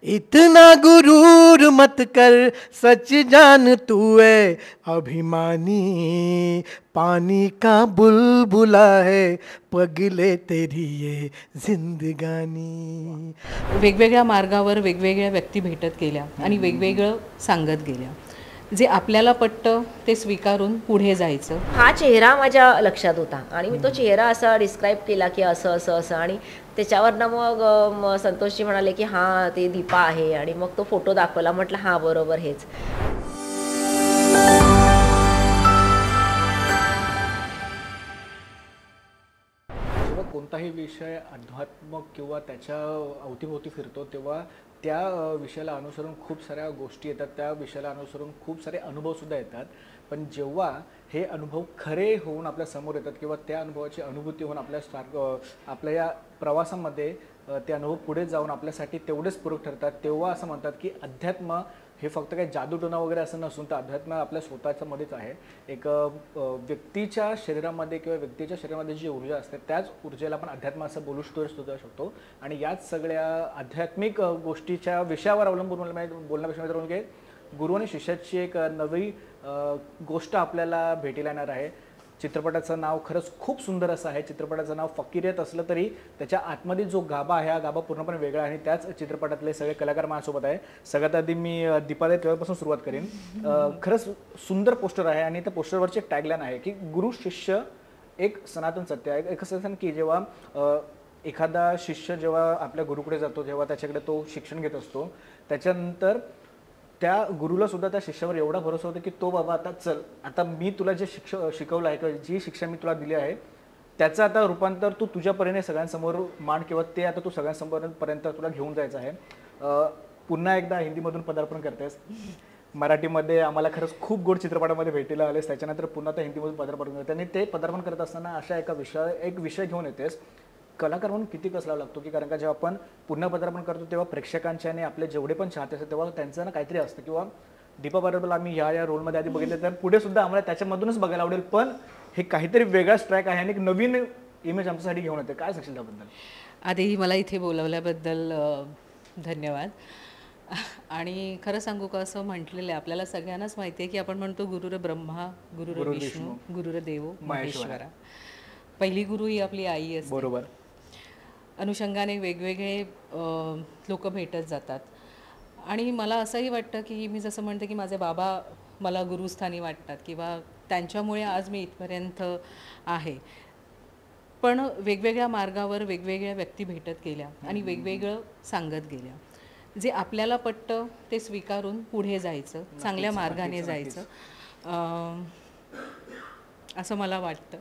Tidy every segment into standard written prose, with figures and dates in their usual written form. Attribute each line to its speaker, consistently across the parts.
Speaker 1: इतना गुरूर मत कर, सच जान तू है अभिमानी, पानी का बुलबुला है पगले तेरी ये जिंदगानी.
Speaker 2: वेगवेगळ्या मार्गावर वेगवेगळ्या व्यक्ती भेटत गेल्या आणि वेगवेगळं सांगत गेल्या. जे आपल्याला पटतं ते स्वीकारून पुढे जायचं.
Speaker 3: हा चेहरा माझ्या लक्षात होता आणि मी तो चेहरा असा डिस्क्राईब केला की असं असं असं, आणि त्याच्यावरनं मग संतोषजी म्हणाले की हां ते दीपा आहे, आणि मग तो फोटो दाखवला. म्हटलं हां बरोबर हेच.
Speaker 4: जेव्हा कोणताही विषय अध्यात्मक किंवा त्याच्या अवतीभोवती फिरतो तेव्हा त्या विषयाला अनुसरून खूप साऱ्या गोष्टी येतात, त्या विषयाला अनुसरून खूप सारे अनुभवसुद्धा येतात. पण जेव्हा हे अनुभव खरे होऊन आपल्या समोर येतात किंवा त्या अनुभवाची अनुभूती होऊन आपल्या या प्रवासामध्ये ते अनुभव पुढे जाऊन आपल्यासाठी तेवढेच पूरक ठरतात, तेव्हा असं म्हणतात की अध्यात्म हे फक्त काही जादूटोणा वगैरे असं नसून तर अध्यात्म आपल्या स्वतःच्या मध्येच आहे. एक व्यक्तीच्या शरीरामध्ये किंवा व्यक्तीच्या शरीरामध्ये जी ऊर्जा असते त्याच ऊर्जेला आपण अध्यात्म असं सुद्धा शकतो. आणि याच सगळ्या आध्यात्मिक गोष्टीच्या विषयावर अवलंबून बोलण्यापेक्षा की गुरु आणि शिष्याची एक नवी गोष्ट आपल्याला भेटीला येणार आहे. चित्रपटाचं नाव खरंच खूप सुंदर असं आहे. चित्रपटाचं नाव फकीरियत असलं तरी त्याच्या आतमध्ये जो गाभा आहे हा गाभा पूर्णपणे वेगळा आहे आणि त्याच चित्रपटातले सगळे कलाकार माझ्यासोबत आहे. सगळ्यात आधी मी दीपादाई तेव्हापासून सुरुवात करेन. खरंच सुंदर पोस्टर आहे आणि त्या पोस्टरवरची एक टॅगलाईन आहे की गुरु शिष्य एक सनातन सत्य आहे. एक असं की जेव्हा एखादा शिष्य जेव्हा आपल्या गुरुकडे जातो जेव्हा त्याच्याकडे तो शिक्षण घेत असतो त्याच्यानंतर त्या गुरुला सुद्धा त्या शिष्यावर एवढा भरोसा होता की तो बाबा आता चल, आता मी तुला जे शिकवलं आहे किंवा जी शिक्षा मी तुला दिली आहे त्याचं आता रूपांतर तू तुझ्या परीने सगळ्यांसमोर मांड किंवा ते आता तू सगळ्यांसमोरपर्यंत तुला घेऊन जायचं आहे. पुन्हा एकदा हिंदीमधून पदार्पण करतेस, मराठीमध्ये आम्हाला खरंच खूप गोड चित्रपटामध्ये भेटीला आलेस, त्याच्यानंतर पुन्हा त्या हिंदीमधून पदार्पण करते आणि ते पदार्पण करत असताना अशा एक विषय घेऊन येतेस. कलाकार म्हणून किती कसलावा लागतो की कारण का जेव्हा आपण पुन्हा पदार्पण करतो तेव्हा प्रेक्षकांच्या आणि आपले जेवढे पण चाहते असतात तेव्हा त्यांचं ना काहीतरी असतं किंवा दीपा बरोबर आम्ही ह्या रोलमध्ये आधी बघितलं तर पुढे सुद्धा आम्हाला त्याच्यामधूनच बघायला आवडेल, पण हे काहीतरी वेगळा स्ट्राईक आहे आणि एक नवीन इमेज आमच्यासाठी घेऊन येते. काय सांगशील त्याबद्दल?
Speaker 2: आधी मला इथे बोलवल्याबद्दल धन्यवाद. आणि खरं सांगू का, असं म्हटलेलं आहे आपल्याला सगळ्यांनाच माहिती आहे की आपण म्हणतो गुरुर ब्रह्मा गुरुर विष्णू गुरुर देवो महेश्वरा. पहिली गुरु ही आपली आई असते.
Speaker 4: बरोबर.
Speaker 2: अनुषंगाने वेगवेगळे लोक भेटत जातात आणि मला असंही वाटतं की मी जसं म्हणते की माझे बाबा मला गुरुस्थानी वाटतात किंवा त्यांच्यामुळे आज मी इथपर्यंत आहे. पण वेगवेगळ्या मार्गावर वेगवेगळ्या व्यक्ती भेटत गेल्या आणि वेगवेगळं सांगत गेल्या. जे आपल्याला पटतं ते स्वीकारून पुढे जायचं, चांगल्या मार्गाने जायचं असं मला वाटतं.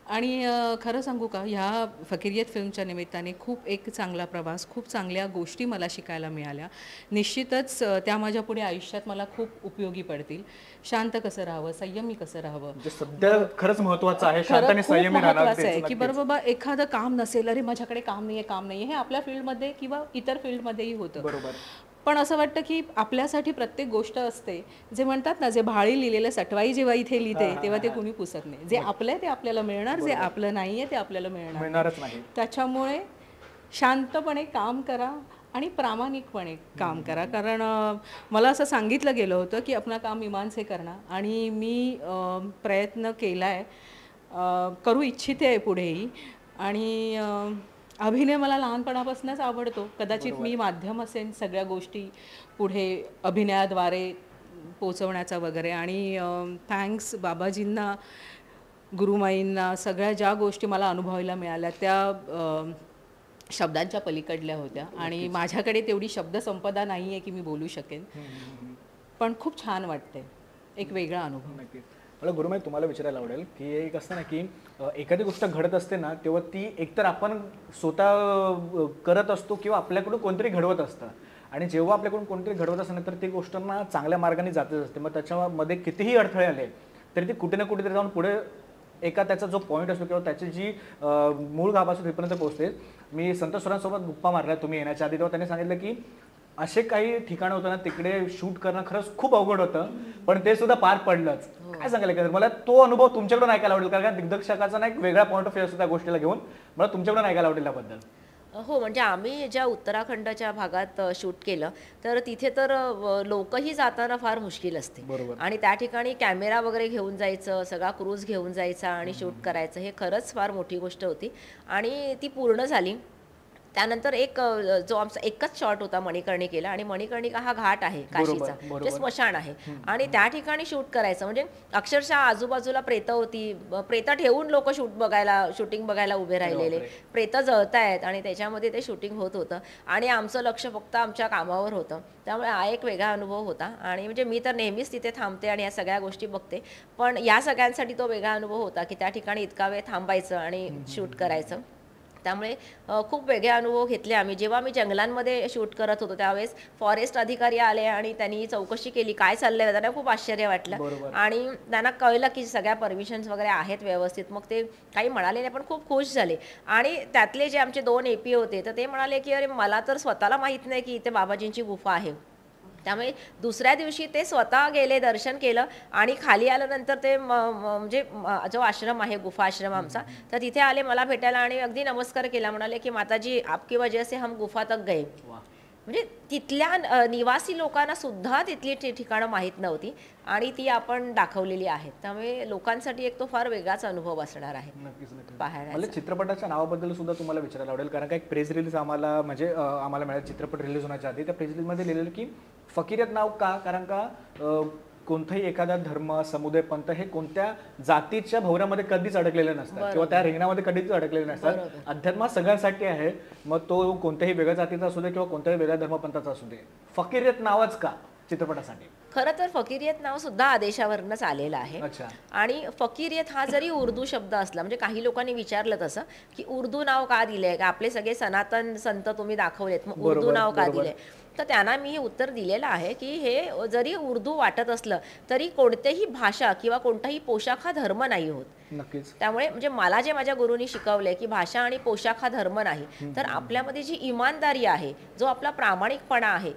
Speaker 2: आणि खरं सांगू का, ह्या फकिरियत फिल्मच्या निमित्ताने खूप एक चांगला प्रवास, खूप चांगल्या गोष्टी मला शिकायला मिळाल्या. निश्चितच त्या माझ्या पुढे आयुष्यात मला खूप उपयोगी पडतील. शांत कसं राहावं, संयमी कसं राहावं,
Speaker 4: सध्या खरंच महत्त्वाचं आहे. शांत आणि संयमी राहणं
Speaker 2: आहे की बरं बाबा एखादं काम नसेल, अरे माझ्याकडे काम नाहीये, हे आपल्या फील्डमध्ये किंवा इतर फील्डमध्येही होतं.
Speaker 4: बरोबर.
Speaker 2: पण असं वाटतं की आपल्यासाठी प्रत्येक गोष्ट असते. जे म्हणतात ना, जे भाळी लिहिलेलं सटवाई जेव्हा इथे लिहिते तेव्हा ते कुणी पुसत नाही. जे आपलं आहे ते आपल्याला मिळणार, जे आपलं नाहीये ते आपल्याला मिळणारच
Speaker 4: नाही.
Speaker 2: त्याच्यामुळे शांतपणे काम करा आणि प्रामाणिकपणे काम करा. कारण मला असं सांगितलं गेलं होतं की अपना काम ईमान से करना, आणि मी प्रयत्न केला आहे, करू इच्छिते आहे पुढेही. आणि अभिनय मला लहानपणापासूनच आवडतो. कदाचित मी माध्यम असेल सगळ्या गोष्टी पुढे अभिनयाद्वारे पोचवण्याचा वगैरे. आणि थँक्स बाबाजींना, गुरुमाईंना, सगळ्या ज्या गोष्टी मला अनुभवायला मिळाल्या त्या शब्दांच्या पलीकडल्या होत्या. आणि माझ्याकडे तेवढी शब्दसंपदा नाही आहे की मी बोलू शकेन, पण खूप छान वाटते, एक वेगळा अनुभव.
Speaker 4: मला गुरुमाई तुम्हाला विचारायला आवडेल की एक असतं ना की एखादी गोष्ट घडत असते ना तेव्हा ती एकतर आपण स्वतः करत असतो किंवा आपल्याकडून कोणतरी घडवत असतं, आणि जेव्हा आपल्याकडून कोणतरी घडवत असतं तर ती गोष्ट ना चांगल्या मार्गाने जातच असते. मग त्याच्यामध्ये कितीही अडथळे आले तरी ती कुठे ना कुठेतरी जाऊन पुढे एका त्याचा जो पॉईंट असतो किंवा त्याची जी मूळ गाभा असतो तिथपर्यंत पोहोचते. मी संतोष सरांसोबत गप्पा मारल्या तुम्ही येण्याच्या आधी, तेव्हा त्यांनी सांगितलं की असे काही ठिकाणं होतं ना तिकडे शूट करणं खरंच खूप अवघड होतं, पण ते सुद्धा पार पडलंच. काय सांगायला मला तो अनुभव तुमच्याकडून ऐकायला आवडेल, कारण दिग्दर्शकाचा ना एक वेगळा पॉईंट ऑफ व्ह्यू असतो त्या गोष्टीला घेऊन. मला तुमच्याकडून ऐकायला आवडेल त्याबद्दल.
Speaker 3: हो, म्हणजे आम्ही ज्या उत्तराखंडच्या भागात शूट केलं, तर तिथे तर लोकही जाताना फार मुश्किल असते.
Speaker 4: बरोबर.
Speaker 3: आणि त्या ठिकाणी कॅमेरा वगैरे घेऊन जायचं, सगळा क्रूज घेऊन जायचा आणि शूट करायचं, हे खरंच फार मोठी गोष्ट होती आणि ती पूर्ण झाली. त्यानंतर जो आमचा एकच शॉट होता मणिकर्णिकेला, आणि मणिकर्णिका हा घाट आहे काशीचा, जे स्मशान आहे, आणि त्या ठिकाणी शूट करायचं म्हणजे अक्षरशः आजूबाजूला प्रेतं होती, प्रेतं ठेवून लोक शूटिंग बघायला उभे राहिलेले, प्रेतं जळतायत आणि त्याच्यामध्ये ते शूटिंग होत होतं आणि आमचं लक्ष फक्त आमच्या कामावर होतं. त्यामुळे हा एक वेगळा अनुभव होता. आणि म्हणजे मी तर नेहमीच तिथे थांबते आणि या सगळ्या गोष्टी बघते, पण या सगळ्यांसाठी तो वेगळा अनुभव होता की त्या ठिकाणी इतका वेळ थांबायचं आणि शूट करायचं. त्यामुळे खूप वेगळे अनुभव घेतले आम्ही. जेव्हा मी जंगलांमध्ये शूट करत होतो त्यावेळेस फॉरेस्ट अधिकारी आले आणि त्यांनी चौकशी केली काय चाललंय, त्यांना खूप आश्चर्य वाटलं आणि त्यांना कळलं की सगळ्या परमिशन्स वगैरे आहेत व्यवस्थित. मग ते काही म्हणाले नाही पण खूप खुश झाले. आणि त्यातले जे आमचे 2 AP होते तर ते म्हणाले की अरे मला तर स्वतःला माहीत नाही की इथे बाबाजींची गुफा आहे. त्यामुळे दुसऱ्या दिवशी ते स्वतः गेले, दर्शन केलं आणि खाली आल्यानंतर ते म्हणजे जो आश्रम आहे, गुफा आश्रम आमचा, तर तिथे आले मला भेटायला आणि अगदी नमस्कार केला. म्हणाले की माताजी आपकी वजह से हम गुफा तक गए. म्हणजे तिथल्या निवासी लोकांना सुद्धा तिथली ठिकाणं माहीत नव्हती आणि ती आपण दाखवलेली आहेत. त्यामुळे लोकांसाठी एक तो फार वेगळाच अनुभव असणार आहे.
Speaker 4: नक्कीच
Speaker 3: पाहायला.
Speaker 4: मला चित्रपटाच्या नावाबद्दल सुद्धा तुम्हाला विचारायला आवडेल, कारण का एक प्रेस रिलीज आम्हाला मिळालं चित्रपट रिलीज होण्याच्या आधी. त्या प्रेस रिलीजमध्ये लिहिलेलं की फकीरियत नाव का, कारण का कोणताही एखादा धर्म, समुदाय, पंथ हे कोणत्या जातीच्या भोवऱ्यामध्ये कधीच अडकलेले नसतात किंवा त्या रिंगणामध्ये कधीच अडकलेले नसतात. अध्यात्म सगळ्यांसाठी आहे, मग तो कोणत्याही वेगळ्या जातीचा असू दे किंवा कोणत्याही वेगळ्या धर्मपंथाचा असू दे. फकीरियत नावच का चित्रपटासाठी?
Speaker 3: खरं तर फकीरियत नाव सुद्धा आदेशावरनंच आलेलं आहे. आणि फकीरियत हा जरी उर्दू शब्द असला, म्हणजे काही लोकांनी विचारलं तसं की उर्दू नाव का दिलंय, का आपले सगळे सनातन संत तुम्ही दाखवलेत, मग उर्दू नाव का दिलंय? तर त्यांना मी हे उत्तर दिलेलं आहे की हे जरी उर्दू वाटत असलं तरी कोणतेही भाषा किंवा कोणताही पोशाख हा धर्म नाही होत.
Speaker 4: नक्कीच.
Speaker 3: त्यामुळे म्हणजे मला जे माझ्या गुरुंनी शिकवलंय की भाषा आणि पोशाख हा धर्म नाही, तर आपल्यामध्ये जी इमानदारी आहे, जो आपला प्रामाणिकपणा आहे,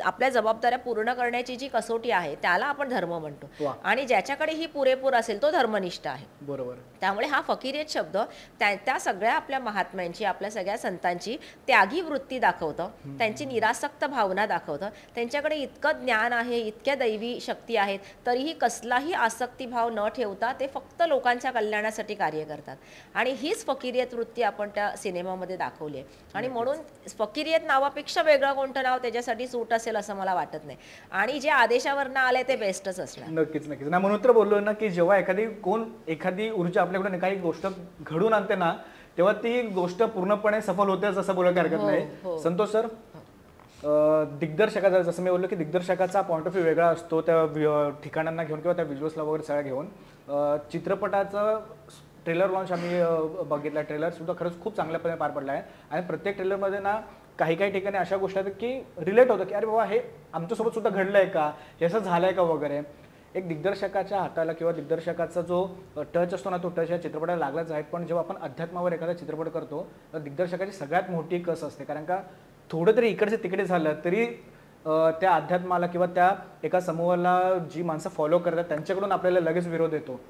Speaker 3: आपल्या जबाबदाऱ्या पूर्ण करण्याची जी कसोटी आहे, त्याला आपण धर्म म्हणतो. आणि ज्याच्याकडे ही पुरेपूर असेल तो धर्मनिष्ठ आहे.
Speaker 4: बरोबर.
Speaker 3: त्यामुळे हा फकीरियत शब्द त्या सगळ्या आपल्या महात्म्यांची, आपल्या सगळ्या संतांची त्यागी वृत्ती दाखवतं, त्यांची निरासक्त भावना दाखवतं. त्यांच्याकडे इतकं ज्ञान आहे, इतक्या दैवी शक्ती आहेत, तरीही कसलाही आसक्तीभाव न ठेवता ते फक्त लोकांच्या कल्याणासाठी कार्य करतात. आणि हीच फकीरियत वृत्ती आपण त्या सिनेमामध्ये दाखवली आहे. आणि म्हणून फकीरियत नावापेक्षा वेगळं कोणतं नाव त्याच्यासाठी सूट असेल असं मला वाटत नाही. आणि जे आदेशावरनं आले ते बेस्टच असणार.
Speaker 4: नक्कीच नक्कीच ना. म्हणून तर बोललो ना की जेव्हा एखादी ऊर्जा आपल्याकडे काही गोष्ट घडून आणते ना, तेव्हा ती गोष्ट पूर्णपणे सफल होते असं बोलायला हरकत नाही. संतोष सर, दिग्दर्शकाचा, जसं मी बोललो की दिग्दर्शकाचा पॉईंट ऑफ व्ह्यू वेगळा असतो त्या ठिकाणांना घेऊन किंवा त्या व्हिज्युअल्सला वगैरे सगळ्या घेऊन. चित्रपटाचं ट्रेलर लॉन्च आम्ही बघितला. ट्रेलर सुद्धा खरंच खूप चांगल्यापणे पार पडला आहे आणि प्रत्येक ट्रेलरमध्ये ना काही ठिकाणी अशा गोष्टी आहेत की रिलेट होतं की अरे बाबा हे आमच्यासोबत सुद्धा घडलंय का, हे असं झालंय का वगैरे. एक दिग्दर्शकाच्या हाताला किंवा दिग्दर्शकाचा जो टच असतो ना, तो टच या चित्रपटाला लागलाच आहे. पण जेव्हा आपण अध्यात्मावर एखादा चित्रपट करतो तर दिग्दर्शकाची सगळ्यात मोठी कस असते, कारण का थोडं तरी इकडचे तिकडे झालं तरी त्या अध्यात्माला किंवा त्या एका समूहाला जी माणसं फॉलो करतात त्यांच्याकडून आपल्याला लगेच विरोध येतो.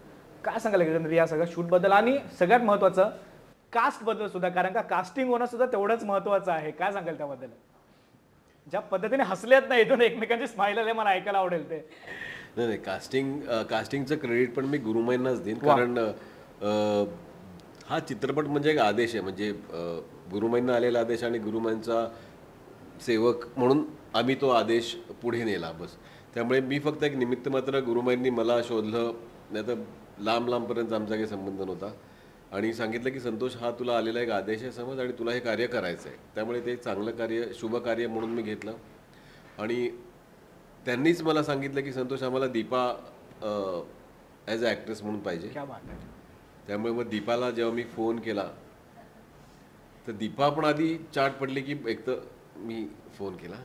Speaker 4: काय सांगायला गेलं या सगळ्या शूटबद्दल आणि सगळ्यात महत्त्वाचं कास्टबद्दल सुद्धा, कारण का कास्टिंग होणं सुद्धा तेवढंच महत्त्वाचं आहे. काय सांगाल त्याबद्दल? ज्या पद्धतीने हसलेत ना इथून एकमेकांची स्माईल आले, मला ऐकायला आवडेल ते.
Speaker 5: नाही, कास्टिंगचं क्रेडिट पण मी गुरुमाईंनाच देईन, कारण हा चित्रपट म्हणजे एक आदेश आहे. म्हणजे गुरुमाईंना आलेला आदेश आणि गुरुमाईंचा सेवक म्हणून आम्ही तो आदेश पुढे नेला बस. त्यामुळे मी फक्त एक निमित्त मात्र, गुरुमाईंनी मला शोधलं, नाही तर लांबपर्यंत आमचा काही संबंध नव्हता, आणि सांगितलं की संतोष हा तुला आलेला एक आदेश आहे समज, आणि तुला हे कार्य करायचं आहे. त्यामुळे ते चांगलं कार्य, शुभ कार्य म्हणून मी घेतलं. आणि त्यांनीच मला सांगितलं की संतोष आम्हाला दीपा ॲज अ ॲक्ट्रेस म्हणून पाहिजे. त्यामुळे मग दीपाला जेव्हा मी फोन केला तर दीपा पण आधी चाट पडली की एक तर मी फोन केला,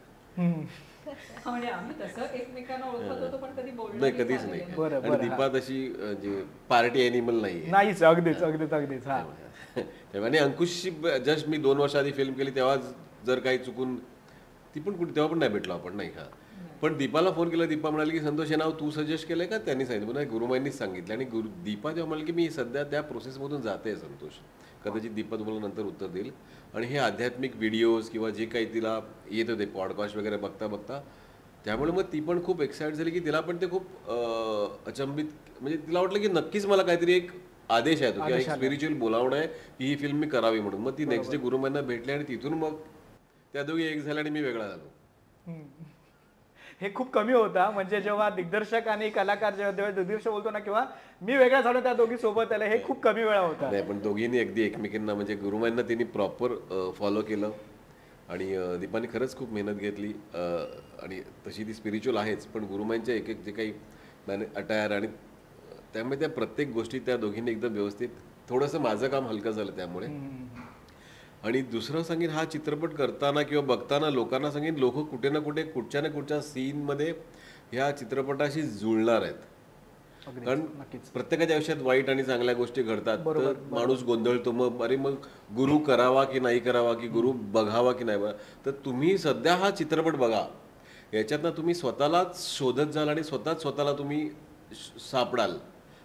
Speaker 2: म्हणजे आम्ही तसं एकमेकांना ओळखत होतो पण कधी बोललो
Speaker 5: नाही, कधीच नाही. आणि दीपा तशी म्हणजे पार्टी ॲनिमल
Speaker 4: नाहीच. अगदीच.
Speaker 5: आणि अंकुशची जस्ट मी 2 वर्ष आधी फिल्म केली तेव्हा जर काही चुकून ती पण कुठे तेव्हा पण नाही भेटलो आपण, नाही का. पण दीपाला फोन केला, दीपा म्हणाली की संतोष हे नाव तू सजेस्ट केलंय का? त्यांनी सांगितलं, नाही गुरुमाईंनीच सांगितलं. आणि दीपा जेव्हा म्हणाली की मी सध्या त्या प्रोसेसमधून जाते संतोष, कदाचित दीपा तुम्हाला नंतर उत्तर देईल. आणि हे आध्यात्मिक व्हिडिओज किंवा जे काही तिला येत होते पॉडकास्ट वगैरे बघता बघता, त्यामुळे मग ती पण खूप एक्साइट झाली की तिला पण ते खूप अचंबित, म्हणजे तिला वाटलं की नक्कीच मला काहीतरी एक आदेश आहे तो किंवा एक स्पिरिच्युअल बोलावणं आहे की ही फिल्म मी करावी म्हणून. मग ती नेक्स्ट डे गुरुमांना भेटली आणि तिथून मग त्या दोघी एक झाल्या आणि मी वेगळा झालो.
Speaker 4: हे खूप कमी होता, म्हणजे जेव्हा दिग्दर्शक आणि कलाकार जेव्हा दिग्दर्शक बोलतो ना किंवा मी वेगळा झालो त्या दोघी सोबत आल्या, हे खूप कमी वेळा होता.
Speaker 5: नाही पण दोघींनी अगदी एकमेकींना म्हणजे गुरुमांना तिने प्रॉपर फॉलो केलं आणि दीपाने खरंच खूप मेहनत घेतली आणि तशी ती स्पिरिच्युअल आहेच, पण गुरुमांच्या एक एक जे काही अटायर आणि त्यामुळे त्या प्रत्येक गोष्टी त्या दोघींनी एकदम व्यवस्थित, थोडंसं माझं काम हलकं झालं त्यामुळे. आणि दुसरं सांगेन, हा चित्रपट करताना किंवा बघताना लोकांना सांगेन, लोक कुठे ना कुठे कुठच्या ना कुठच्या सीनमध्ये ह्या चित्रपटाशी जुळणार आहेत. कारण प्रत्येकाच्या आयुष्यात वाईट आणि चांगल्या गोष्टी घडतात, तर माणूस गोंधळतो, मग अरे मग गुरु करावा की नाही करावा, की गुरु बघावा की नाही बघा. तर तुम्ही सध्या हा चित्रपट बघा, याच्यातनं तुम्ही स्वतःलाच शोधत जाल आणि स्वतःला तुम्ही सापडाल.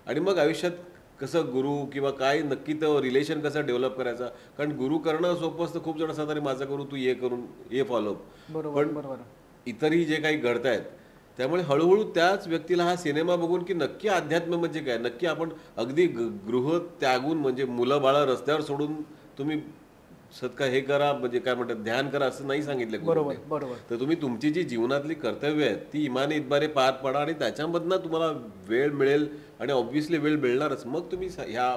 Speaker 5: आणि मग आयुष्यात कसं गुरु किंवा काय नक्की तर रिलेशन कसं डेव्हलप करायचा. कारण गुरु करणं सोपं असतं, खूप जण असतात अरे माझा गुरु तू ये करून ये फॉलो, पण इतरही जे काही घडतायत त्यामुळे हळूहळू त्याच व्यक्तीला हा सिनेमा बघून की नक्की अध्यात्म म्हणजे काय, नक्की आपण अगदी गृह त्यागून म्हणजे मुलं बाळं रस्त्यावर सोडून तुम्ही सत्का हे करा म्हणजे काय म्हणतात ध्यान करा असं नाही सांगितलं.
Speaker 4: बरोबर.
Speaker 5: तर तुम्ही तुमची जी जीवनातली कर्तव्य आहेत ती इमाने इतबारे पार पडा आणि त्याच्यामधनं तुम्हाला वेळ मिळेल आणि ऑब्व्हियसली वेळ मिळणारच. मग तुम्ही ह्या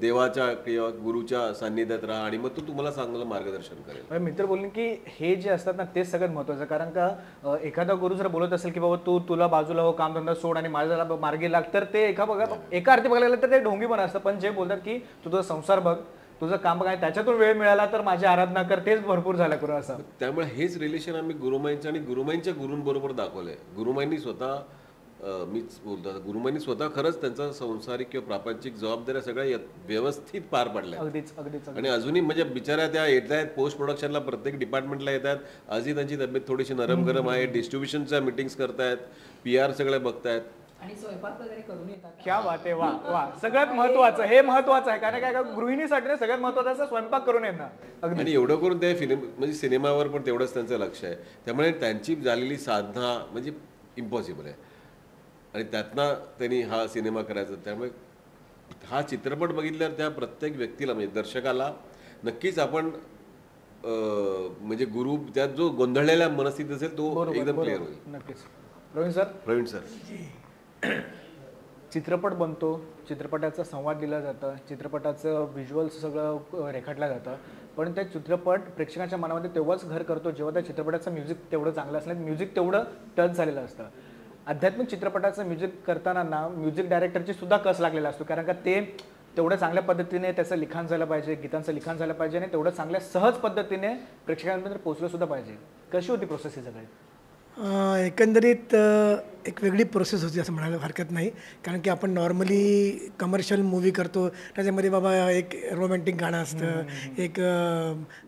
Speaker 5: देवाच्या किंवा गुरुच्या सान्निध्यात राहा आणि मग तो तुम्हाला चांगलं मार्गदर्शन करेल.
Speaker 4: मित्र बोलले की हे जे असतात ना तेच सगळ्यात महत्त्वाचं, कारण का एखादा गुरु जर बोलत असेल की बाबा तुला बाजूला हो, कामधंदा सोड आणि माझ्याला मार्गी लाग, तर ते एका अर्थी बघायला गेलं तर ते ढोंगी पण असतं. पण जे बोलतात की तुझा संसार बघ, तुझं काम बघ, त्याच्यातून वेळ मिळाला तर माझी आराधना कर, तेच भरपूर झालं करू असं.
Speaker 5: त्यामुळे हेच रिलेशन आम्ही गुरुमाईंच्या आणि गुरुमाईंच्या गुरूंबरोबर दाखवलंय. गुरुमाईंनी स्वतः मीच बोलतो, गुरुमाईंनी स्वतः खरंच त्यांचा संसारिक किंवा प्रापंचिक जबाबदाऱ्या सगळ्या व्यवस्थित पार पडल्या.
Speaker 4: अगदीच.
Speaker 5: आणि अजूनही म्हणजे बिचाऱ्या त्या येत आहेत पोस्ट प्रोडक्शनला, प्रत्येक डिपार्टमेंटला येतात. आजही त्यांची तब्येत थोडीशी नरम गरम आहे, डिस्ट्रीब्युशनच्या मीटिंग्स करतायत, PR सगळे बघतायत
Speaker 2: आणि स्वयंपाक वगैरे करून येतात.
Speaker 4: क्या बात आहे, वा. सगळ्यात महत्वाचं हे महत्वाचं आहे, कारण काय गृहिणीसाठी सगळ्यात महत्वाचं स्वयंपाक करून येणार.
Speaker 5: आणि एवढं करून ते फिल्म म्हणजे सिनेमावर पण तेवढंच त्यांचं लक्ष आहे. त्यामुळे त्यांची झालेली साधना म्हणजे इम्पॉसिबल आहे आणि त्यातनं त्यांनी हा सिनेमा करायचा. त्यामुळे हा चित्रपट बघितल्यावर त्या प्रत्येक व्यक्तीला म्हणजे दर्शकाला नक्कीच आपण म्हणजे गुरु त्यात जो गोंधळलेल्या मनस्थितीत असेल तो एकदम क्लिअर होईल.
Speaker 4: नक्कीच. प्रवीण सर चित्रपट बनतो, चित्रपटाचा संवाद दिला जातं, चित्रपटाचं व्हिज्युअल्स सगळं रेखाटलं जातं, पण ते चित्रपट प्रेक्षकांच्या मनामध्ये तेव्हाच घर करतो जेव्हा त्या चित्रपटाचं म्युझिक तेवढं चांगलं असलं, म्युझिक तेवढं टच झालेलं असतं. आध्यात्मिक चित्रपटाचं म्युझिक करताना ना म्युझिक डायरेक्टरची सुद्धा कस लागलेला असतो, कारण का ते तेवढ्या चांगल्या पद्धतीने त्याचं लिखाण झालं पाहिजे, गीतांचं लिखाण झालं पाहिजे आणि तेवढं चांगल्या सहज पद्धतीने प्रेक्षकांपर्यंत पोहोचलं सुद्धा पाहिजे. कशी होती प्रोसेस ही सगळी?
Speaker 1: एकंदरीत एक वेगळी प्रोसेस होती असं म्हणायला हरकत नाही, कारण की आपण नॉर्मली कमर्शियल मूवी करतो त्याच्यामध्ये बाबा एक रोमॅन्टिक गाणं असतं, एक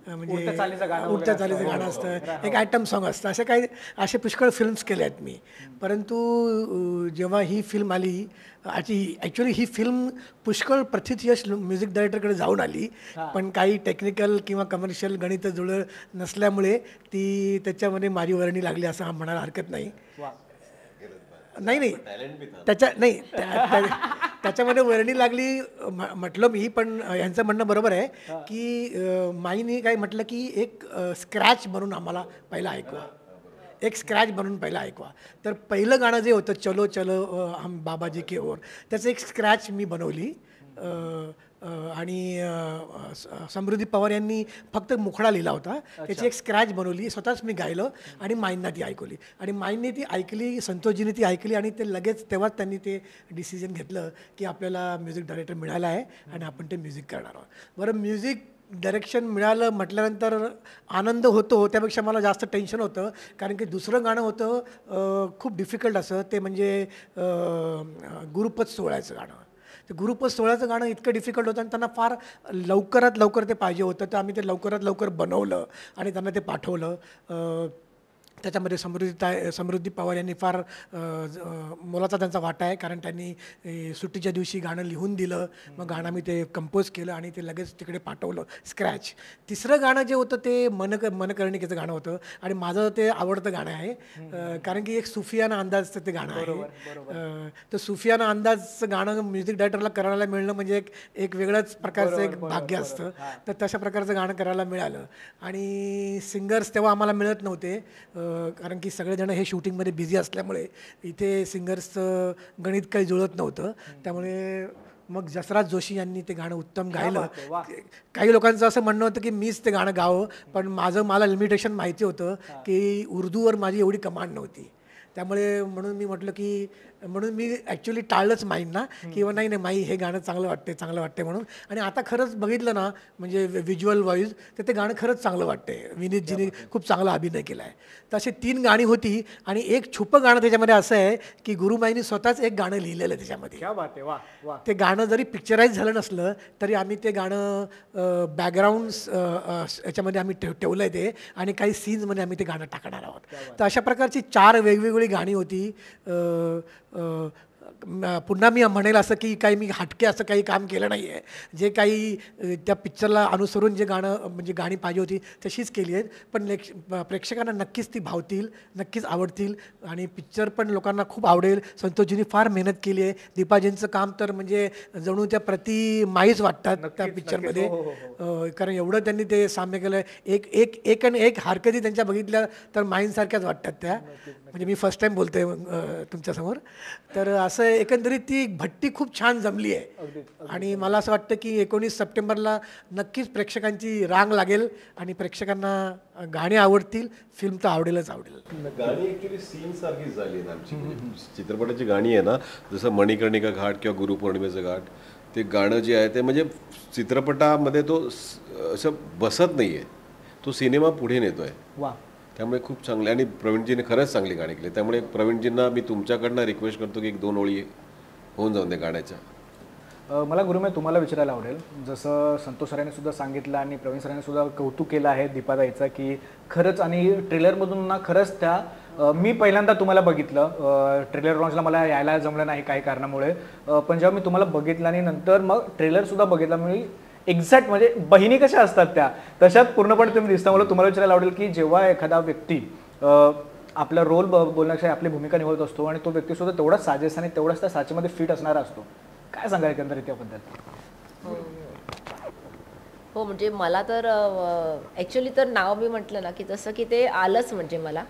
Speaker 1: म्हणजे उडत्या चालीचं गाणं असतं, एक ॲटम सॉन्ग असतं, असे पुष्कळ फिल्म्स केले आहेत मी. परंतु जेव्हा ही फिल्म आली, ॲक्च्युली ही फिल्म पुष्कळ प्रथित यश म्युझिक डायरेक्टरकडे जाऊन आली, पण काही टेक्निकल किंवा कमर्शियल गणित जुळत नसल्यामुळे ती त्याच्यामध्ये मारी वर्णी लागली असं म्हणायला हरकत नाही. त्याच्यामध्ये वर्णी लागली म्हटलं मी, पण यांचं म्हणणं बरोबर आहे की माईने काय म्हटलं की एक स्क्रॅच म्हणून आम्हाला पहिला ऐकवा, एक स्क्रॅच बनवून पहिला ऐकवा. तर पहिलं गाणं जे होतं चलो चलो हम बाबाजी के ओर, त्याचं एक स्क्रॅच मी बनवली आणि समृद्धी पवार यांनी फक्त मुखडा लिहिला होता, त्याची एक स्क्रॅच बनवली, स्वतःच मी गायलं आणि माईंना ती ऐकवली आणि माईंनी ती ऐकली, संतोषजीने ती ऐकली आणि ते लगेच तेव्हाच त्यांनी ते डिसिजन घेतलं की आपल्याला म्युझिक डायरेक्टर मिळाला आहे आणि आपण ते म्युझिक करणार आहोत. बरं, म्युझिक डायरेक्शन मिळालं म्हटल्यानंतर आनंद होतो, त्यापेक्षा मला जास्त टेन्शन होतं, कारण की दुसरं गाणं होतं खूप डिफिकल्ट असं, ते म्हणजे गुरुपद सोहळ्याचं गाणं. ते गुरुपद सोहळ्याचं गाणं इतकं डिफिकल्ट होतं आणि त्यांना फार लवकरात लवकर ते पाहिजे होतं, तर आम्ही ते लवकरात लवकर बनवलं आणि त्यांना ते पाठवलं. त्याच्यामध्ये समृद्धी पवार यांनी फार मोलाचा त्यांचा वाटा आहे, कारण त्यांनी सुट्टीच्या दिवशी गाणं लिहून दिलं, मग गाणं मी ते कंपोज केलं आणि ते लगेच तिकडे पाठवलं स्क्रॅच. तिसरं गाणं जे होतं ते मनकर्णिकेचं गाणं होतं आणि माझं ते आवडतं गाणं आहे, कारण की एक सुफियाना अंदाजचं ते गाणं आहे. तर सुफियाना अंदाजचं गाणं म्युझिक डायरेक्टरला करायला मिळणं म्हणजे एक वेगळंच प्रकारचं एक भाग्य असतं. तर तशा प्रकारचं गाणं करायला मिळालं. आणि सिंगर्स तेव्हा आम्हाला मिळत नव्हते, कारण की सगळेजण हे शूटिंगमध्ये बिझी असल्यामुळे इथे सिंगर्सचं गणित काही जुळत नव्हतं. त्यामुळे मग जसराज जोशी यांनी ते गाणं उत्तम गायलं. काही लोकांचं असं म्हणणं होतं की मीच ते गाणं गावं, पण मला लिमिटेशन माहिती होतं की उर्दूवर माझी एवढी कमांड नव्हती. त्यामुळे म्हणून मी म्हटलं की म्हणून मी ॲक्च्युली टाळलंच माईंना की नाही माई हे गाणं चांगलं वाटते म्हणून. आणि आता खरंच बघितलं ना म्हणजे व्हिज्युअल वाईज तर ते गाणं खरंच चांगलं वाटते. विनीतजीने खूप चांगला अभिनय केला आहे. तर अशी 3 गाणी होती आणि एक छुपं गाणं त्याच्यामध्ये असं आहे की गुरुमाईनी स्वतःच एक गाणं लिहिलेलं आहे त्याच्यामध्ये. ते गाणं जरी पिक्चराईज झालं नसलं तरी आम्ही ते गाणं बॅकग्राऊंड्स याच्यामध्ये आम्ही ठेवलं आहे ते, आणि काही सीन्समध्ये आम्ही ते गाणं टाकणार आहोत. तर अशा प्रकारची 4 वेगवेगळी गाणी होती. पुन्हा मी म्हणेल असं की काही मी हटके असं काही काम केलं नाही आहे. जे काही त्या पिक्चरला अनुसरून जे गाणं म्हणजे गाणी पाहिजे होती तशीच केली आहेत. पण प्रेक्षकांना नक्कीच ती भावतील, नक्कीच आवडतील आणि पिक्चर पण लोकांना खूप आवडेल. संतोषजींनी फार मेहनत केली आहे. दीपाजींचं काम तर म्हणजे जणू त्या प्रति माईच वाटतात त्या पिक्चरमध्ये, कारण एवढं त्यांनी ते साम्य केलं आहे. एक आणि एक हरकती त्यांच्या बघितल्या तर माईंसारख्याच वाटतात त्या. म्हणजे मी फर्स्ट टाईम बोलतोय तुमच्यासमोर. तर असं एकंदरीत ती भट्टी खूप छान जमली आहे आणि मला असं वाटतं की 19 सप्टेंबरला नक्कीच प्रेक्षकांची रांग लागेल आणि प्रेक्षकांना गाणी आवडतील, फिल्म तर आवडेल.
Speaker 5: गाणी ऍक्च्युली सीन सारखीच झाली आहेत आमची. चित्रपटाची गाणी आहे ना, जसं मणिकर्णिका घाट किंवा गुरुपौर्णिमेचं घाट, ते गाणं जे आहे ते म्हणजे चित्रपटामध्ये तो असं बसत नाही आहे, तो सिनेमा पुढे नेतोय. त्यामुळे खूप चांगले, आणि प्रवीणजीने खरंच चांगली गाणी केली. त्यामुळे प्रवीणजींना मी तुमच्याकडनं रिक्वेस्ट करतो की 1-2 ओळी होऊन जाऊन दे गाण्याच्या.
Speaker 4: मला गुरुमय तुम्हाला विचारायला आवडेल, जसं संतोष सरांनी सुद्धा सांगितलं आणि प्रवीण सरांनी सुद्धा कौतुक केलं आहे दीपाताईचं, की खरंच आणि ट्रेलरमधून ना खरंच त्या मी पहिल्यांदा तुम्हाला बघितलं. ट्रेलर लॉन्चला मला यायला जमलं नाही काही कारणामुळे, पण जेव्हा मी तुम्हाला बघितलं आणि नंतर मग ट्रेलरसुद्धा बघितला, मी एक्झॅक्ट म्हणजे बहिणी कशा असतात त्या तशात पूर्णपणे तुम्ही दिसता. मला तुम्हाला विचारायला आवडेल की जेव्हा एखादा व्यक्ती आपला रोल बोलण्यासाठी आपली भूमिका निवडत असतो आणि तो व्यक्तीसुद्धा तेवढाच साजेस आणि तेवढाच त्या साचेमध्ये फिट असणारा असतो, काय सांगा एकंदरीत त्याबद्दल?
Speaker 3: हो, म्हणजे मला तर ॲक्च्युली तर नाव मी म्हटलं ना की जसं की ते आलंच. म्हणजे मला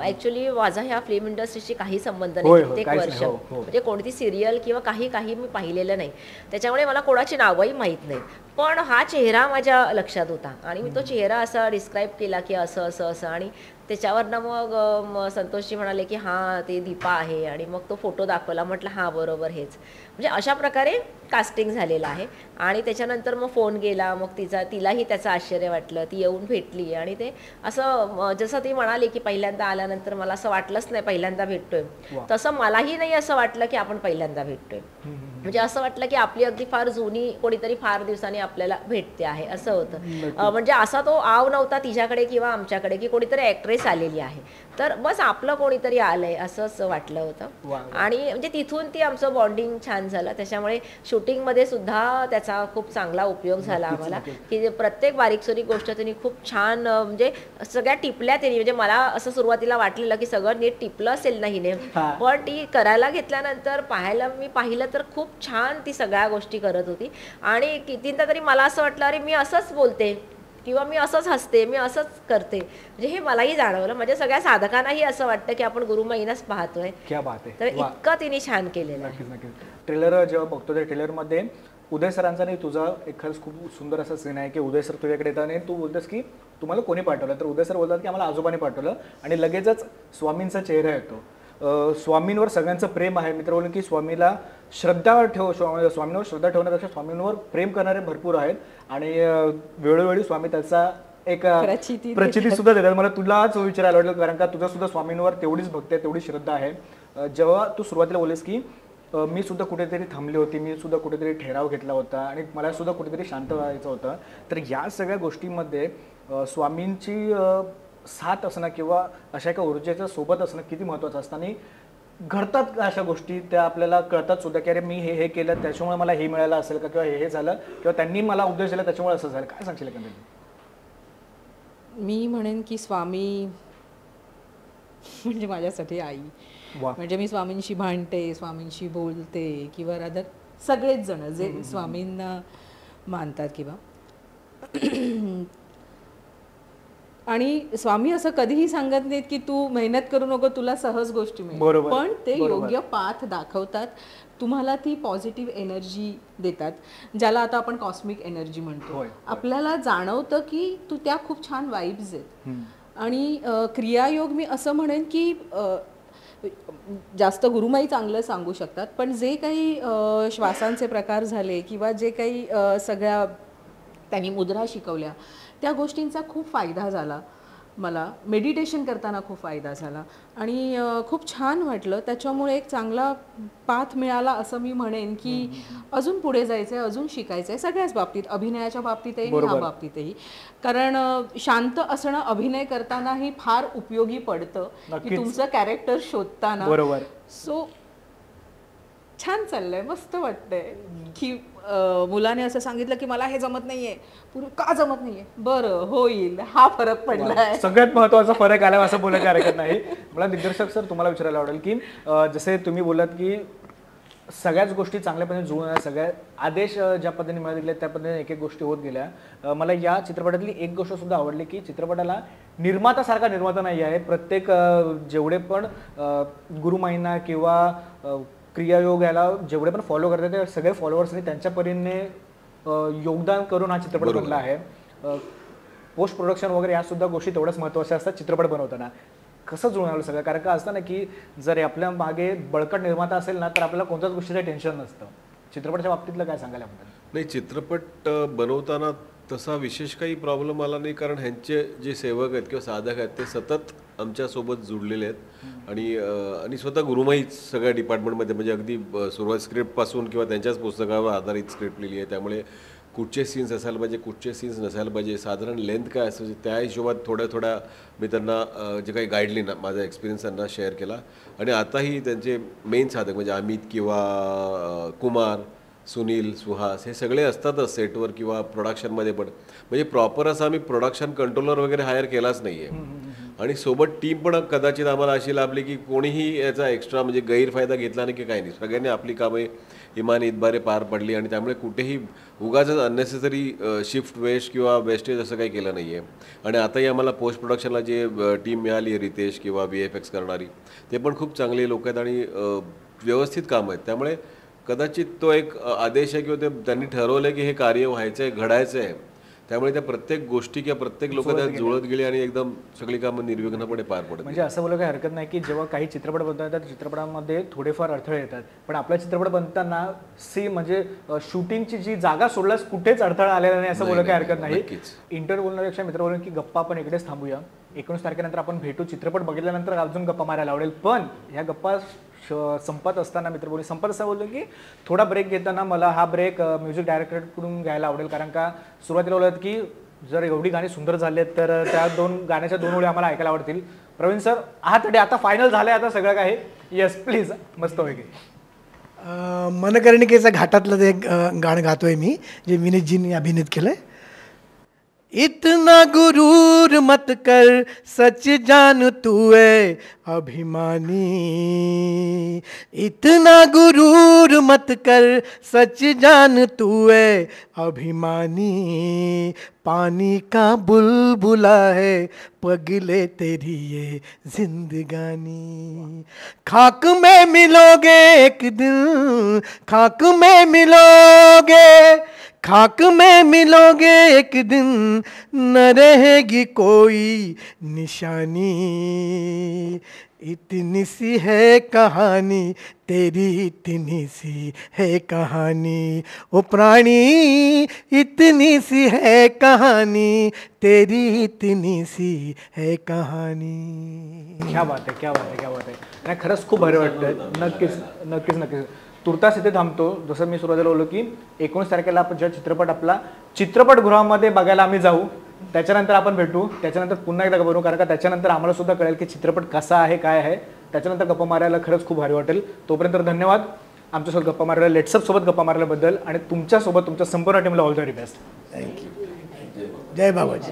Speaker 3: ॲक्च्युली माझा ह्या फिल्म इंडस्ट्रीशी काही संबंध नाही. कित्येक वर्ष म्हणजे कोणती सिरियल किंवा काही मी पाहिलेलं नाही, त्याच्यामुळे मला कोणाची नावही माहीत नाही. पण हा चेहरा माझ्या लक्षात होता आणि मी तो चेहरा असा डिस्क्राईब केला की असं आणि त्याच्यावरनं मग संतोषजी म्हणाले की हां ते दीपा आहे, आणि मग तो फोटो दाखवला, म्हटलं हां बरोबर हेच. म्हणजे अशा प्रकारे कास्टिंग झालेलं आहे. आणि त्याच्यानंतर मग फोन गेला, मग तिलाही त्याचं आश्चर्य वाटलं, ती येऊन भेटली आणि ते असं जसं ती म्हणाली की पहिल्यांदा आल्यानंतर मला असं वाटलंच नाही पहिल्यांदा भेटतोय, तसं मलाही नाही असं वाटलं की आपण पहिल्यांदा भेटतोय. म्हणजे असं वाटलं की आपली अगदी फार जुनी कोणीतरी फार दिवसांनी आपल्याला भेटते आहे असं होतं. म्हणजे असा तो आव नव्हता तिच्याकडे किंवा आमच्याकडे की कोणीतरी ॲक्ट्रेस आलेली आहे, तर बस आपलं कोणीतरी आलंय असंच वाटलं होतं. आणि म्हणजे तिथून ती आमचं बॉन्डिंग छान झालं. त्याच्यामुळे शूटिंगमध्ये सुद्धा त्याचा खूप चांगला उपयोग झाला आम्हाला, की प्रत्येक बारीकसारीक गोष्ट त्यांनी खूप छान म्हणजे सगळ्या टिपल्या त्यांनी. म्हणजे मला असं सुरुवातीला वाटलेलं की सगळं नीट टिपलं असेल ना हिने, पण ती करायला घेतल्यानंतर मी पाहिलं तर खूप छान ती सगळ्या गोष्टी करत होती. आणि कितींदा तरी मला असं वाटलं अरे मी असंच बोलते किंवा मी असंच हसते, मी असंच करते. म्हणजे हे मलाही जाणवलं. म्हणजे सगळ्या साधकांनाही असं वाटतं की आपण गुरुमाईनाच पाहतोय.
Speaker 4: क्या बात आहे.
Speaker 3: तर इतकं तिने छान केलेलं आहे.
Speaker 4: नक्कीच. ट्रेलर जेव्हा बघतो त्या ट्रेलरमध्ये उदय सरांचा नाही तुझा एक खरंच खूप सुंदर असा सीन आहे की उदय सर तुझ्याकडे येतात आणि तू बोलतोस की तुम्हाला कोणी पाठवलं, तर उदय सर बोलतात की आम्हाला आजोबाने पाठवलं, आणि लगेचच स्वामींचा चेहरा येतो. स्वामींवर सगळ्यांचं प्रेम आहे. मित्र बोलून की स्वामींवर श्रद्धा ठेवण्यापेक्षा स्वामींवर प्रेम करणारे भरपूर आहेत, आणि वेळोवेळी स्वामी त्याचा एक प्रचिती सुद्धा देतात. मला तुलाच विचारायला आवडलं, कारण का तुझा सुद्धा स्वामींवर तेवढीच भक्ती आहे, तेवढी श्रद्धा आहे. जेव्हा तू सुरुवातीला बोललीस की मी सुद्धा कुठेतरी थांबली होती, मी सुद्धा कुठेतरी ठराव घेतला होता आणि मला सुद्धा कुठेतरी शांत व्हायचं होतं, तर या सगळ्या गोष्टींमध्ये स्वामींची साथ असणं किंवा अशा एका ऊर्जेच्या सोबत असणं किती महत्त्वाचं असतं आणि घडतात अशा गोष्टी त्या आपल्याला कळतात सुद्धा की अरे मी हे केलं त्याच्यामुळे मला हे मिळालं असेल का किंवा हे झालं किंवा त्यांनी मला उपदेश दिला त्याच्यामुळे असं झालं. काय सांगशील एकंदरीत?
Speaker 2: मी म्हणेन की स्वामी म्हणजे माझ्यासाठी आई. म्हणजे मी स्वामींशी भांडते, स्वामींशी बोलते किंवा रादर सगळेच जण जे स्वामींना मानतात किंवा आणि स्वामी असं कधीही सांगत नाहीत की तू मेहनत करू नको तुला सहज गोष्टी मिळतील, पण ते योग्य पाथ दाखवतात, तुम्हाला ती पॉझिटिव्ह एनर्जी देतात, ज्याला आता आपण कॉस्मिक एनर्जी म्हणतो. आपल्याला जाणवतं की तू त्या खूप छान वाईब्स आहेत. आणि क्रियायोग मी असं म्हणेन की जास्त गुरुमाई चांगलं सांगू शकतात, पण जे काही श्वासांचे प्रकार झाले किंवा जे काही सगळ्या त्यांनी मुद्रा शिकवल्या त्या गोष्टींचा खूप फायदा झाला मला. मेडिटेशन करताना खूप फायदा झाला आणि खूप छान वाटलं. त्याच्यामुळे एक चांगला पाथ मिळाला असं मी म्हणेन की अजून पुढे जायचं आहे, अजून शिकायचं आहे सगळ्याच बाबतीत, अभिनयाच्या बाबतीतही ह्या बाबतीतही. कारण शांत असणं अभिनय करतानाही फार उपयोगी पडतं की तुमचं कॅरेक्टर शोधताना. सो छान चाललंय, मस्त वाटतंय की मुलाने असं सांगितलं की मला हे जमत नाहीये, का जमत नाहीये, बरं होईल, हा फरक पडलाय.
Speaker 4: सगळ्यात महत्त्वाचा फरक आला असं बोलायची हरकत नाही. मला दिग्दर्शक सर तुम्हाला विचारायला आवडेल की जसे तुम्ही बोललात की सगळ्याच गोष्टी चांगल्या पद्धतीने जुळून सगळ्या आदेश ज्या पद्धतीने मला दिले त्या पद्धतीने एक एक गोष्टी होत गेल्या. मला या चित्रपटातली एक गोष्ट सुद्धा आवडली की चित्रपटाला निर्मातासारखा निर्माता नाही आहे. प्रत्येक जेवढे पण गुरुमाईंना किंवा क्रियायोग याला जेवढे पण फॉलो करतात ते सगळे फॉलोअर्सनी त्यांच्या परीने योगदान करून हा चित्रपट बनला आहे. पोस्ट प्रोडक्शन वगैरे या सुद्धा गोष्टी तेवढ्याच महत्त्वाच्या असतात चित्रपट बनवताना. कसं जुळून आलं सगळं? कारण का असतं ना की जर आपल्या मागे बळकट निर्माता असेल ना तर आपल्याला कोणत्याच गोष्टीचं टेन्शन नसतं. चित्रपटाच्या बाबतीतलं काय सांगायला आपण?
Speaker 5: नाही, चित्रपट बनवताना तसा विशेष काही प्रॉब्लेम आला नाही, कारण ह्यांचे जे सेवक आहेत किंवा साधक आहेत ते सतत आमच्यासोबत जुळलेले आहेत आणि स्वतः गुरुमाई सगळ्या डिपार्टमेंटमध्ये म्हणजे अगदी सुरुवात स्क्रिप्टपासून किंवा त्यांच्याच पुस्तकावर आधारित स्क्रिप्ट लिहिली आहे. त्यामुळे कुठचे सीन्स असायला पाहिजे, कुठचे सीन्स नसायला पाहिजे, साधारण लेंथ काय असायची त्या हिशोबात थोड्या मी त्यांना जे काही गाईडलाईन माझा एक्सपिरियन्स त्यांना शेअर केला. आणि आताही त्यांचे मेन साधक म्हणजे अमित किंवा कुमार, सुनील, सुहास हे सगळे असतातच सेटवर किंवा प्रोडक्शनमध्ये पण. म्हणजे प्रॉपर असं आम्ही प्रोडक्शन कंट्रोलर वगैरे हायर केलाच नाही आहे. आणि सोबत टीम पण कदाचित आम्हाला अशी लाभली की कोणीही याचा एक्स्ट्रा म्हणजे गैरफायदा घेतला नाही की काही नाही. सगळ्यांनी आपली कामे इमान इतबारे पार पडली आणि त्यामुळे कुठेही उगाच अननेसेसरी शिफ्ट वेस्ट किंवा वेस्टेज असं काही केलं नाही आहे. आणि आताही आम्हाला पोस्ट प्रोडक्शनला जे टीम मिळाली रितेश किंवा VFX करणारी ते पण खूप चांगले लोक आहेत आणि व्यवस्थित काम आहेत. त्यामुळे कदाचित तो एक आदेश आहे किंवा ते त्यांनी ठरवलं की हे कार्य व्हायचं आहे, घडायचं आहे. त्यामुळे त्या प्रत्येक गोष्टी किंवा प्रत्येक लोक त्यात जुळत गेली आणि एकदम सगळी कामं निर्विघ्नपणे पार पडत.
Speaker 4: म्हणजे असं बोलायला काही हरकत नाही की जेव्हा काही चित्रपट बनतात त्या चित्रपटामध्ये थोडेफार अडथळे येतात, पण आपला चित्रपट बनताना म्हणजे शूटिंगची जी जागा सोडल्यास कुठेच अडथळा आलेला नाही असं बोलायला काही हरकत नाही. इंटरव्ह्यू बोलण्यापेक्षा मित्र बोलून की गप्पा आपण इकडेच थांबूया. 19 तारखेनंतर आपण भेटू. चित्रपट बघितल्यानंतर अजून गप्पा मारायला आवडेल. पण ह्या गप्पा संपत असताना मित्रबोली संपत असं बोललो की थोडा ब्रेक घेताना मला हा ब्रेक म्युझिक डायरेक्टरकडून घ्यायला आवडेल. कारण का सुरुवातीला बोलत की जर एवढी गाणी सुंदर झाली तर त्या गाण्याच्या 2 ओळी आम्हाला ऐकायला आवडतील. प्रवीण सर आहात आता फायनल झालंय आता सगळं काही? Yes please. मस्त होईल.
Speaker 1: मनकर्णिकेच्या घाटातलं ते गाणं गातोय मी जे विनीतजींनी अभिनीत केलंय. इतना गुरूर मत कर सच जान तू है अभिमानी, इतना गुरूर मत कर सच जान तू है अभिमानी, पानी का बुलबुला है पगले तेरी ये जिंदगानी, खाक में मिलोगे एक दिन, खाक में मिलोगे, खाक में मिलोगे एक दिन, न रहेगी कोई निशानी, इतनी सी है कहानी तेरी, इतनी सी है कहानी ओ प्राणी, इतनी सी है कहानी तेरी, इतनी सी है कहानी.
Speaker 4: क्या बात आहे, क्या बात आहे, क्या बात आहे. नाही खरंच खूप भारी वाटतं. नक्कीच नक्कीच नक्कीच. तुर्तास इथे थांबतो. जसं मी सुरुवातीला बोललो की 19 तारखेला आपण ज्या चित्रपट आपला चित्रपटगृहामध्ये बघायला आम्ही जाऊ. त्याच्यानंतर आपण भेटू, त्याच्यानंतर पुन्हा एकदा बनवू, कारण का त्याच्यानंतर आम्हाला सुद्धा कळेल की चित्रपट कसा आहे, काय आहे. त्याच्यानंतर गप्पा मारायला खरंच खूप भारी वाटेल. तोपर्यंत धन्यवाद आमच्यासोबत गप्पा मारायला, लेट्सअप सोबत गप्पा मारल्याबद्दल, आणि तुमच्यासोबत तुमच्या संपूर्ण टीमला all the very best.
Speaker 1: Thank you. जय बाबाजी.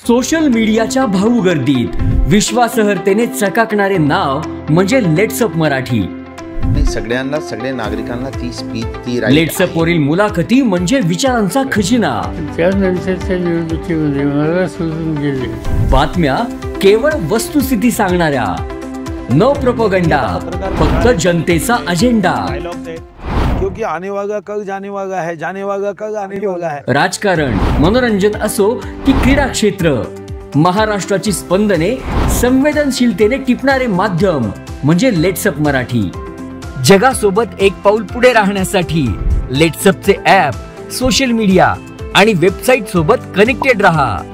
Speaker 6: सोशल मीडियाच्या भाऊ गर्दीत विश्वासार्हतेने चकाकणारे नाव म्हणजे लेट्सअप मराठी.
Speaker 7: सगळ्यांना, सगळ्या नागरिकांना ती स्पीच, ती
Speaker 6: लेट्सअप वरील मुलाखती म्हणजे विचारांचा खजिना.
Speaker 8: त्यानंतरच्या निवडणुकीमध्ये मला सोडून गेले.
Speaker 6: बातम्या केवळ वस्तुस्थिती सांगणाऱ्या, न प्रोपगंडा, फक्त जनतेचा अजेंडा.
Speaker 9: क्योंकि आने वाला कल जाने वाला है, जाने वाला कल आने वाला है.
Speaker 6: राजकारण, मनोरंजन असो की क्रीडा क्षेत्र, महाराष्ट्राची स्पंदने संवेदनशीलतेने टिपणारे माध्यम म्हणजे लेट्सअप मराठी. जगासोबत एक पाऊल पुढे राहण्यासाठी लेट्सअपचे ॲप, सोशल मीडिया आणि वेबसाईट सोबत कनेक्टेड रहा.